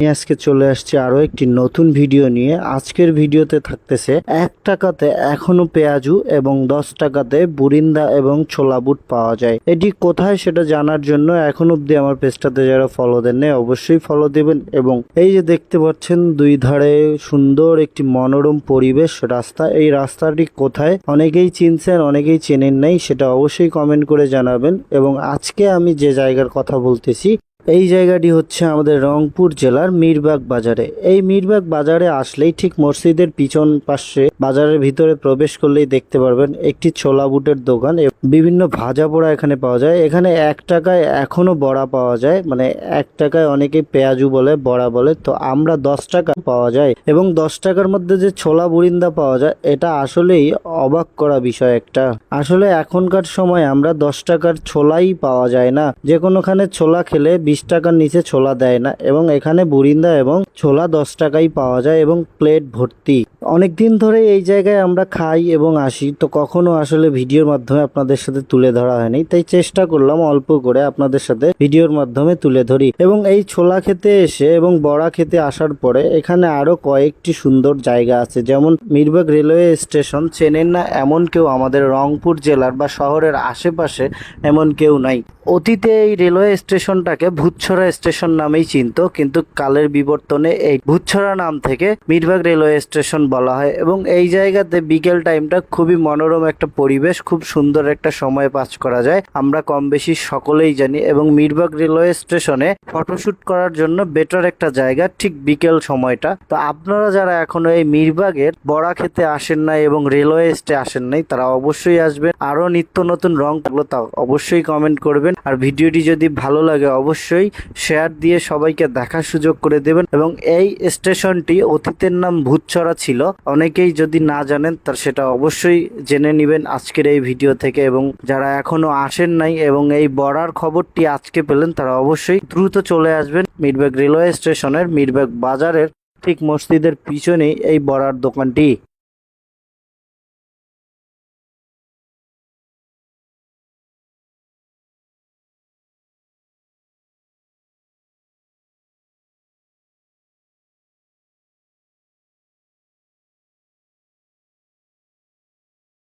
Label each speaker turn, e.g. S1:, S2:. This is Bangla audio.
S1: আমি আজকে চলে আসছি আরো একটি নতুন ভিডিও নিয়ে। আজকের ভিডিওতে থাকতেছে 1 টাকাতে এখনো পেঁয়াজু এবং 10 টাকাতে বুরিন্দা এবং ছোলা বুট পাওয়া যায়। এটি কোথায় সেটা জানার জন্য এখন অব্দি আমার পেজটাতে যারা ফলো দেন নাই অবশ্যই ফলো দেবেন। এবং এই যে দেখতে পাচ্ছেন দুই ধারে সুন্দর একটি মনোরম পরিবেশ রাস্তা। এই রাস্তাটি কোথায় অনেকেই চিনছেন অনেকেই চেনেন নাই, সেটা অবশ্যই কমেন্ট করে জানাবেন। এবং আজকে আমি যে জায়গার কথা বলতেছি এই জায়গাটি হচ্ছে আমাদের রংপুর জেলার মিরবাগ বাজারে। এই মিরবাগ বাজারে আসলেই ঠিক মসজিদের পিছন পাশে বাজারের ভিতরে প্রবেশ করলেই দেখতে পারবেন একটি ছোলা বুটের দোকান। বিভিন্ন ভাজা পোড়া এখানে পাওয়া যায়। এখানে 1 টাকায় এখনো বড়া পাওয়া যায়, মানে 1 টাকায় অনেকে পেঁয়াজু বলে, বড়া বলে, তো আমরা 10 টাকা পাওয়া যায়। এবং 10 টাকার মধ্যে যে ছোলা বুরিন্দা পাওয়া যায় এটা আসলেই অবাক করা বিষয় একটা। আসলে এখনকার সময় আমরা 10 টাকার ছোলাই পাওয়া যায় না, যে কোনোখানে ছোলা খেলে 20 টাকার নিচে ছোলা দেয় না। এবং এখানে বুরিন্দা এবং ছোলা 10 টাকাই পাওয়া যায় এবং প্লেট ভর্তি। অনেকদিন ধরে এই জায়গায় আমরা খাই এবং আসি, তো কখনো আসলে ভিডিওর মাধ্যমে আপনাদের সাথে তুলে ধরা হয়নি, তাই চেষ্টা করলাম অল্প করে আপনাদের সাথে ভিডিওর মাধ্যমে তুলে ধরি। এবং এই ছোলা খেতে এসে এবং বড়া খেতে আসার পরে এখানে আরো কয়েকটি সুন্দর জায়গা আছে, যেমন মিরবাগ রেলওয়ে স্টেশন চেনেন না এমন কেউ আমাদের রংপুর জেলার বা শহরের আশেপাশে এমন কেউ নাই। অতীতে এই রেলওয়ে স্টেশনটাকে ভূতছড়া স্টেশন নামেই চিনতো, কিন্তু কালের বিবর্তনে এই ভূতছড়া নাম থেকে মিরবাগ রেলওয়ে স্টেশন বলা হয়। এবং এই জায়গাতে বিকেল টাইমটা খুবই মনোরম একটা পরিবেশ, খুব সুন্দর একটা সময় পাস করা যায়, আমরা কম বেশি সকলেই জানি। এবং মিরবাগ রেলওয়ে স্টেশনে ফটোশুট করার জন্য বেটার একটা জায়গা ঠিক বিকেল সময়টা। তো আপনারা যারা এখনো এই মিরবাগের বড়া খেতে আসেন নাই এবং রেলওয়ে স্টে আসেন নাই তারা অবশ্যই আসবেন। আরো নিত্য নতুন রং থাকলো তা অবশ্যই কমেন্ট করবেন। আর ভিডিওটি যদি ভালো লাগে অবশ্যই শেয়ার দিয়ে সবাইকে দেখার সুযোগ করে দেবেন। এবং এই স্টেশনটি অতীতের নাম ভূতছড়া ছিল, অনেকেই যদি না জানেন তার সেটা অবশ্যই জেনে নেবেন আজকের এই ভিডিও থেকে। এবং যারা এখনো আসেন নাই এবং এই বড়ার খবরটি আজকে পেলেন তারা অবশ্যই দ্রুত চলে আসবেন মিরবাগ রেলওয়ে স্টেশনের মিরবাগ বাজারের ঠিক মসজিদের পিছনেই এই বড়ার দোকানটি।